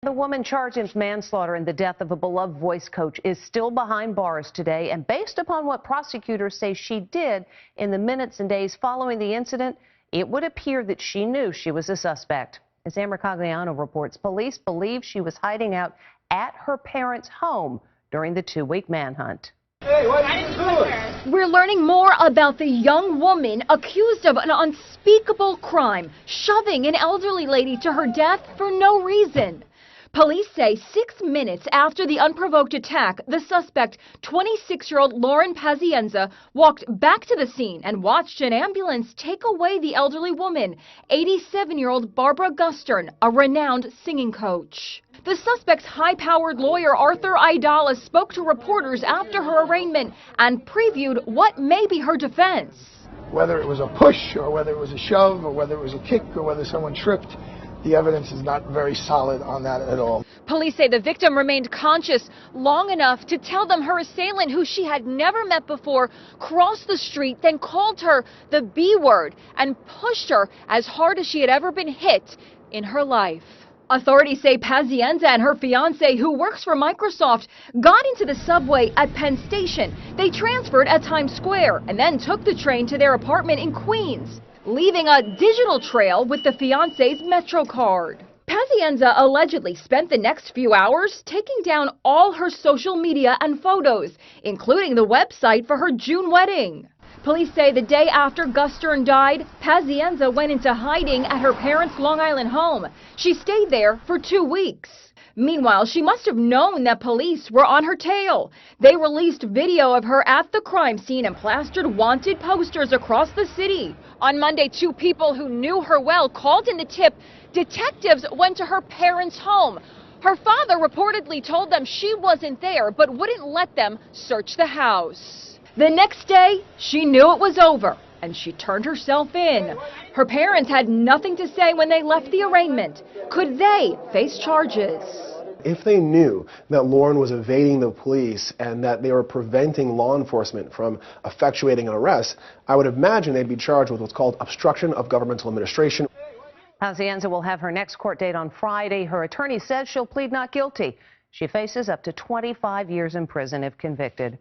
The woman charged in manslaughter in the death of a beloved voice coach is still behind bars today, and based upon what prosecutors say she did in the minutes and days following the incident, it would appear that she knew she was a suspect. As Sam Mercogliano reports, police believe she was hiding out at her parents' home during the 2-week manhunt. Hey, why did you do it? We're learning more about the young woman accused of an unspeakable crime, shoving an elderly lady to her death for no reason. Police say 6 minutes after the unprovoked attack, the suspect, 26-year-old Lauren Pazienza, walked back to the scene and watched an ambulance take away the elderly woman, 87-year-old Barbara Gustern, a renowned singing coach. The suspect's high-powered lawyer, Arthur Aidala, spoke to reporters after her arraignment and previewed what may be her defense. Whether it was a push, or whether it was a shove, or whether it was a kick, or whether someone tripped, the evidence is not very solid on that at all. Police say the victim remained conscious long enough to tell them her assailant, who she had never met before, crossed the street, then called her the B word and pushed her as hard as she had ever been hit in her life. Authorities say Pazienza and her fiance, who works for Microsoft, got into the subway at Penn Station. They transferred at Times Square and then took the train to their apartment in Queens, leaving a digital trail with the fiance's Metro card. Pazienza allegedly spent the next few hours taking down all her social media and photos, including the website for her June wedding. Police say the day after Gustern died, Pazienza went into hiding at her parents' Long Island home. She stayed there for 2 weeks. Meanwhile, she must have known that police were on her tail. They released video of her at the crime scene and plastered wanted posters across the city. On Monday, 2 people who knew her well called in the tip. Detectives went to her parents' home. Her father reportedly told them she wasn't there, but wouldn't let them search the house. The next day, she knew it was over, and she turned herself in. Her parents had nothing to say when they left the arraignment. Could they face charges? If they knew that Lauren was evading the police and that they were preventing law enforcement from effectuating an arrest, I would imagine they'd be charged with what's called obstruction of governmental administration. Pazienza will have her next court date on Friday. Her attorney says she'll plead not guilty. She faces up to 25 years in prison if convicted.